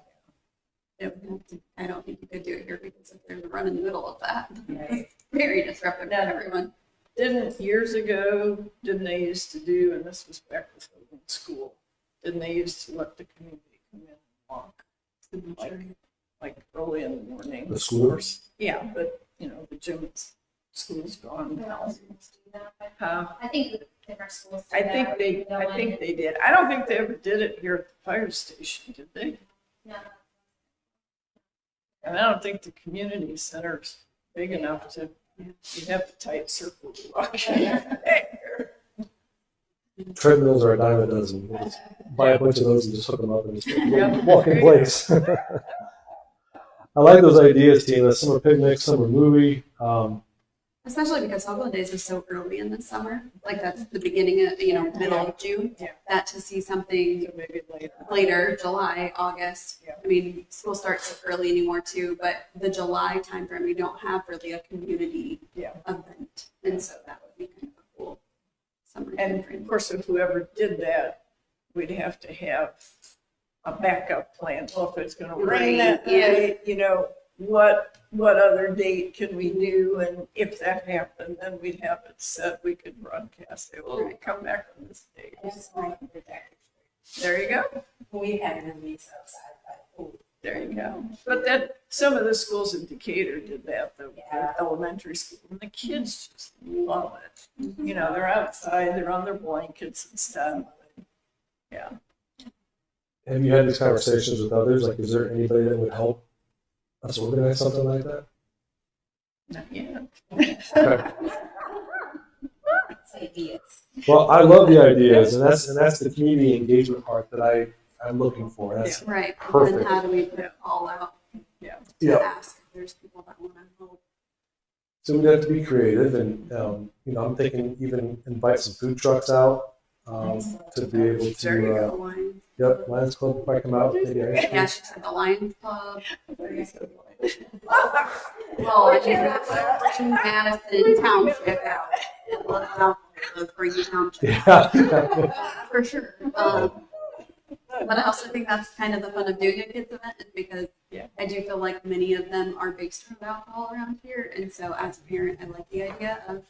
I don't think you could do it here because if there's a run in the middle of that, Right. it's very disruptive to everyone. Years ago, didn't they used to do, and this was back with in school, didn't they used to let the community come in and walk, I'm not sure. like early in the morning? The schoolers? Yeah, but, you know, the gym's, school's gone What now. else schools do that? I I think different schools do I that. think they did. I don't think they ever did it here at the fire station, did they? No. And I don't think the community center's big enough to, you have the tight circle to walk in. Treadmills are a dime a dozen. We'll just buy a bunch of those and just hook them up and just Yeah. walk in place. I like those ideas, Tina. Summer picnic, summer movie. Especially because Holiday Days are so early in the summer, like that's the beginning of, middle of June. Yeah. That to see something So maybe later. later, July, August. Yeah. I mean, school starts so early anymore too, but the July timeframe, we don't have really a community Yeah. event. And so that would be kind of a cool summer And timeframe. of course, if whoever did that, we'd have to have a backup plan. Well, if it's gonna rain that Right, yeah. night, what other date can we do? And if that happened, then we'd have it set. We could broadcast it. Well, we come back on this date. Just like the Decker There you go. Street. We had movies outside, but There you go. But that, some of the schools in Decatur did that, the Yeah. elementary school, and the kids just love it. You know, they're outside, they're on their blankets and stuff. Yeah. Have you had these conversations with others? Like, is there anybody that would help us organize something like that? Not yet. Okay. it's ideas. Well, I love the ideas, and that's the community engagement part that I'm looking for. That's Right. Perfect. And how do we put it all out Yeah. to yeah. ask if there's people that want to help? So we'd have to be creative, and I'm thinking even invite some food trucks out to be able There you to. go. The Lions. Yep, Lions Club might come out. Maybe ice cream. Yeah, she said the Lions Club. Yeah. Well, I mean, that's in Madison Township out. Let's bring you Township. Yeah. For sure. But I also think that's kind of the fun of doing a kids event is because Yeah. I do feel like many of them are based around alcohol around here. And so as a parent, I like the idea of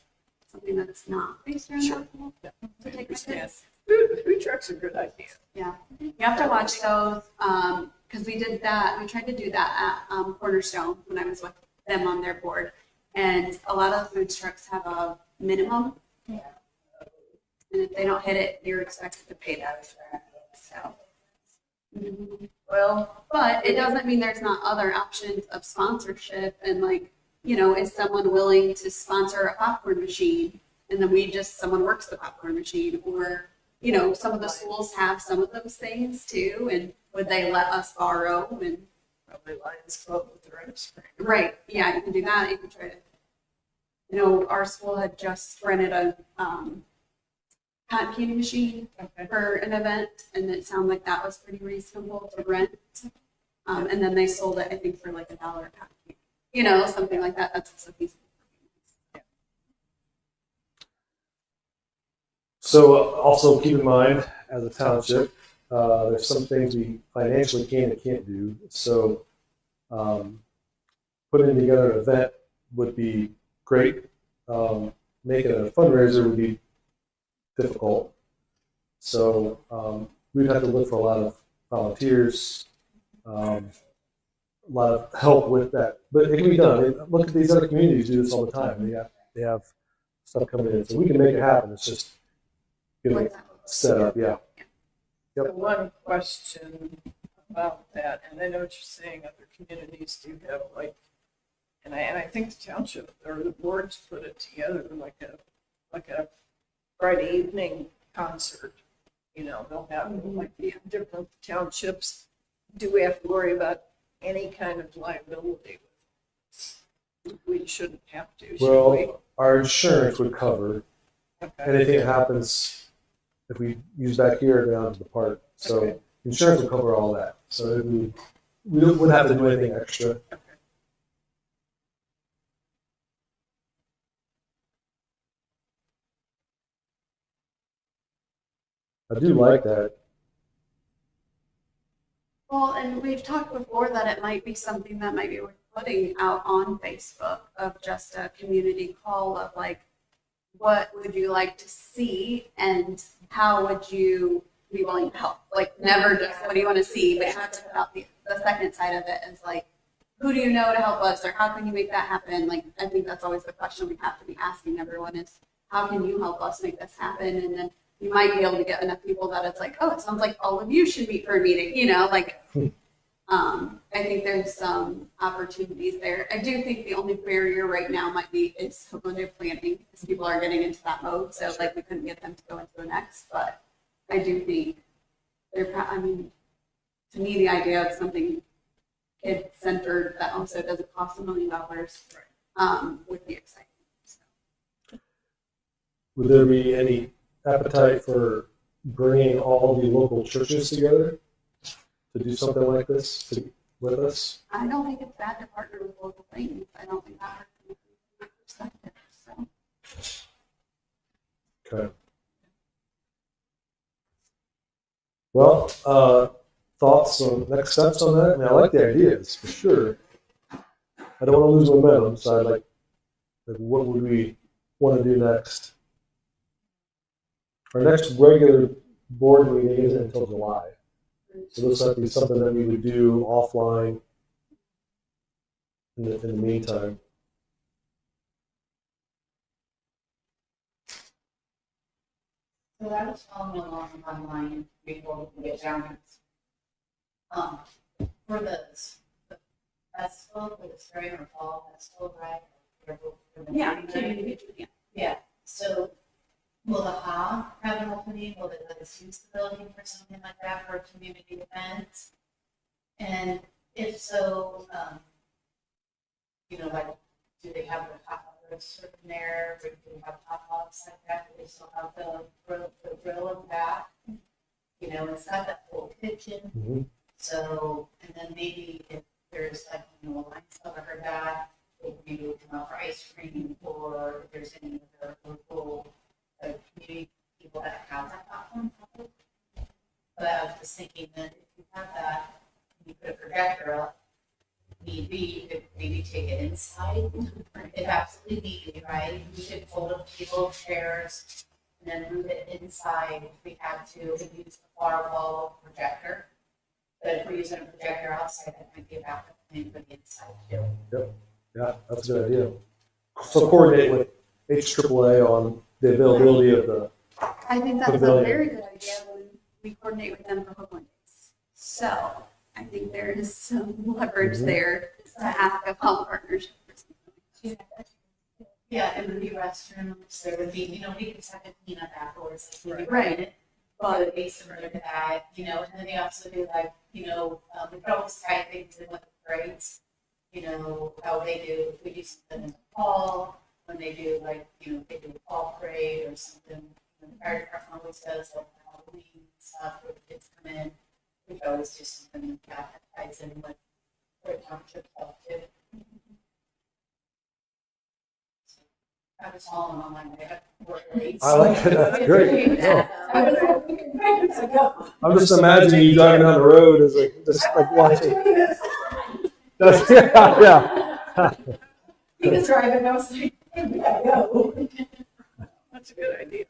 something that's not based around Sure. alcohol. I To take my understand. kids. Food trucks are a good idea. Yeah. You have to watch those because we did that. We tried to do that at Cornerstone when I was with them on their board. And a lot of the food trucks have a minimum. Yeah. And if they don't hit it, you're expected to pay that. So. Well, But it doesn't mean there's not other options of sponsorship and like, is someone willing to sponsor a popcorn machine? And then someone works the popcorn machine or, some of the schools have some of those things too. And would they let us borrow and probably Lions Club with their ice cream. right. Yeah, you can do that. You can try to, our school had just rented a cotton candy machine Okay. for an event, and it sounded like that was pretty reasonable to rent. And then they sold it, I think, for like $1 a cotton, something like that. That's also feasible. So also keep in mind, as a township, there's some things we financially can and can't do. So putting together an event would be great. Making a fundraiser would be difficult. So we'd have to look for a lot of volunteers, a lot of help with that. But it can be done. Look at these other communities do this all the time. They have stuff coming in. So we can make it happen. It's just getting it set up. Yeah. Yep. The one question about that, and I know what you're saying, other communities do have and I think the township or the boards put it together like a Friday evening concert. They'll have like the different townships. Do we have to worry about any kind of liability? We shouldn't have to, should we? Well, our insurance would cover Okay. anything that happens if we use back here down to the park. So Okay. insurance would cover all that. So we wouldn't have to do anything extra. I do like that. Well, and we've talked before that it might be something that might be worth putting out on Facebook of just a community call of like, what would you like to see and how would you be willing to help? Like never just what do you want to see, but you have to put out the second side of it is like, who do you know to help us or how can you make that happen? Like, I think that's always the question we have to be asking everyone is, how can you help us make this happen? And then you might be able to get enough people that it's like, oh, it sounds like all of you should meet for a meeting, you know, like, I think there's some opportunities there. I do think the only barrier right now might be is window planning because people are getting into that mode. So like we couldn't get them to go into the next, but I do think I mean, to me, the idea of something kid-centered that also doesn't cost $1 million would be exciting. So. Would there be any appetite for bringing all the local churches together to do something like this with us? I don't think it's bad to partner with local things. I don't think that hurts from my perspective. So. Okay. Well, thoughts on next steps on that? I mean, I like the ideas for sure. I don't want to lose momentum, so I'd like what would we want to do next? Our next regular board meeting isn't until July. So this might be something that we would do offline in the meantime. So I was following along online before we get down. For the festival, for the spring or fall festival, right? Yeah, community. Yeah. So will the HA have an opening? Will they let us use the building for something like that for a community event? And if so, you know, like, do they have the hot roaster in there? Or do they have hot dogs like that? Do they still have the grill in the back? You know, it's not that full kitchen. Mm-hmm. So, and then maybe if there's like, you know, a line over her back, maybe we come out for ice cream, or if there's any other local community people that have that platform. But I was just thinking that if you have that, you put a projector up, need be, you could maybe take it inside, if absolutely needed, right? You could fold up table, chairs, and then move it inside if we had to, and use the far wall projector. But if we're using a projector outside, that might be a backup plan for the inside too. Yep. Yeah, that's a good idea. So coordinate with HAAA on the availability of the. I think that's a Pavilion. very good idea when we coordinate with them for Hookland Days. So I think there is some leverage there to ask of all partnership. Yeah, it would be restrooms, there would be, you know, we could have a cleanup afterwards, like we do. Right. But it would be similar to that, you know, and then they also do like, you know, we could always tie things in with the parades, you know, how they do, if we do something in the fall, when they do like, you know, they do a fall parade or something, the fire department always does like Halloween stuff where the kids come in, we could always do something like that ties in with their township stuff too. I was following online, I got work rates. I like it. That's great. No. Yeah. I'm just imagining you driving down the road as like just like watching. That's, yeah. He was driving, and I was like, hey, we gotta go. That's a good idea.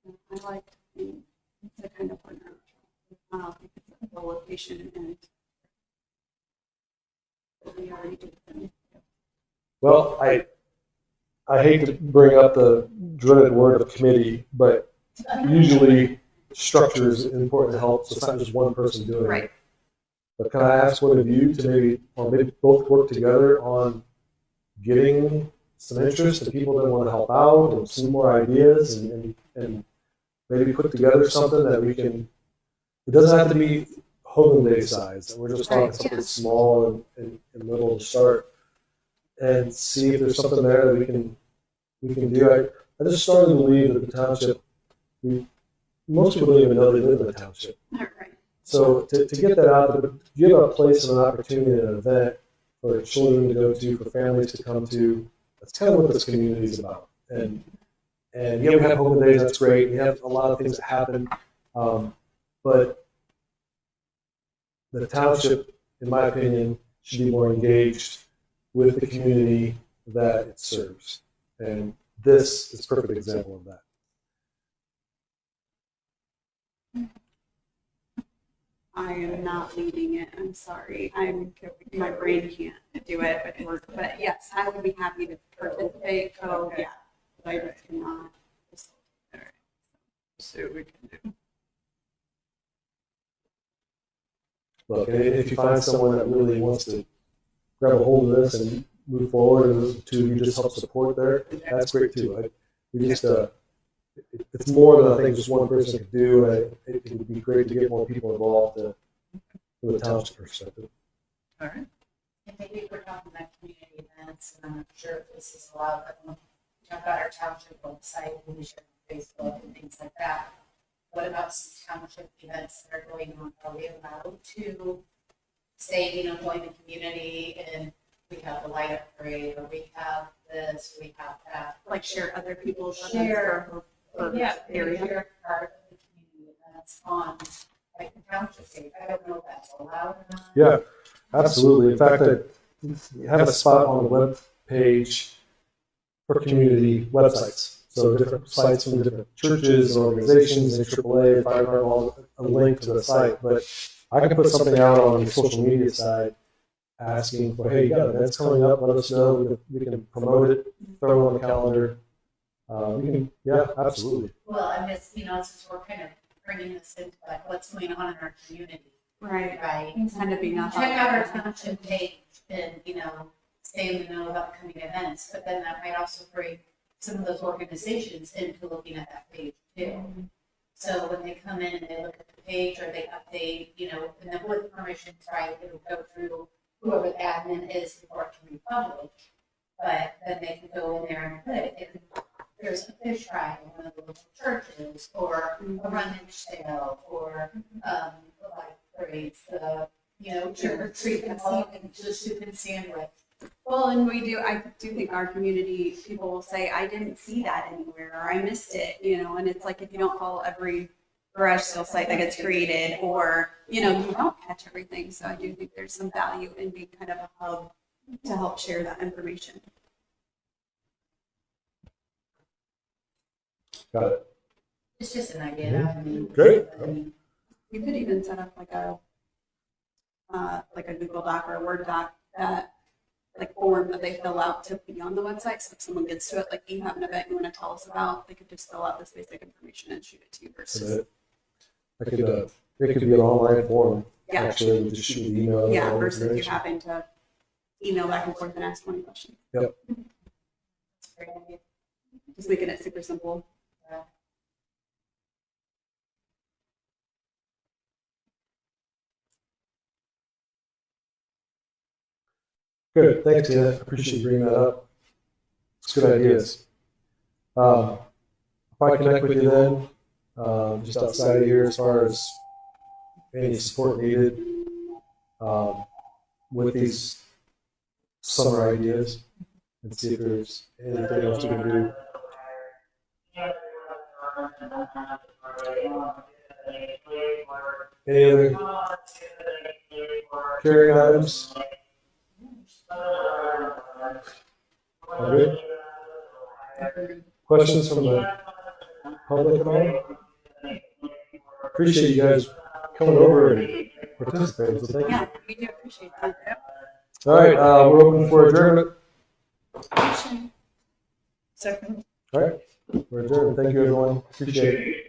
I like the kind of partner. The location and we already did them. Well, I hate to bring up the dreaded word of committee, but usually structure is important to help. So it's not just one person doing Right. it. But can I ask one of you to maybe both work together on getting some interest and people that want to help out and some more ideas and maybe put together something that we can. It doesn't have to be Hogan Day size. We're just talking Right, something yeah. small and little to start, and see if there's something there that we can do. I just started to believe that the township. Most people don't even know they live in the township. Right. So to get that out, to give a place and an opportunity and an event for children to go to, for families to come to, that's kind of what this community is about. And And yeah, we have open days, that's great. We have a lot of things that happen. But the township, in my opinion, should be more engaged with the community that it serves. And this is a perfect example of that. I am not leading it. I'm sorry. My brain can't do it with work. But yes, I would be happy to participate. Oh, yeah. But I just cannot. See what we can do. Look, and if you find someone that really wants to grab a hold of this and move forward, and the two of you just help support there, that's great too. It's more than I think just one person could do. It would be great to get more people involved from the township perspective. All right. And maybe if we're talking about community events, and I'm not sure if this is allowed, but we've got our township website, and we share on Facebook and things like that. What about some township events that are going on? Are we allowed to say, join the community and we have the light up parade, or we have this, we have that? Like share other people's Share. area. Share part of the community events on like the township page. I don't know if that's allowed or not. Yeah, absolutely. In fact, I have a spot on the web page for community websites. So different sites from different churches, organizations, and AAA, fire department, all a link to the site. But I can put something out on the social media side asking for, hey, you got events coming up, let us know. We can promote it, throw it on the calendar. Yeah, absolutely. Well, I'm just, since we're kind of bringing this into like what's going on in our community, Right. right? Kind of being a Check out our township page and, stay in the know about coming events, but then that might also bring some of those organizations into looking at that page too. So when they come in and they look at the page or they update, and then with permissions, right, it'll go through whoever the admin is before it can be public. But then they can go in there and put, if there's a fish fry in one of the local churches, or a rummage sale, or like parades, trick or treat, and just soup and sandwich. Well, and I do think our community people will say, I didn't see that anywhere, or I missed it, and it's like if you don't follow every garage sale site that gets created, or, you don't catch everything. So I do think there's some value in being kind of a hub to help share that information. Got it. It's just an idea. I mean, Great. You could even set up like a Google Doc or a Word doc that form that they fill out to be on the website. So if someone gets to it, like you have an event you want to tell us about, they could just fill out this basic information and shoot it to you versus. It could be an online form. Yeah. Actually, just shoot an email. Yeah, all versus you information. having to email back and forth and ask 20 questions. Yep. it's a great idea. Just making it super simple. Good. Thanks, Tina. Appreciate you bringing that up. It's good ideas. I'll probably connect with you then, just outside of here as far as any support needed with these summer ideas, and see if there's anything else we can do. Any other carrying items? All good? Questions from the public at all? Appreciate you guys coming over and participating, so thank you. Yeah, we do appreciate that. All right, we're open for adjournment. Second. All right, we're adjourned. Thank you, everyone. Appreciate it.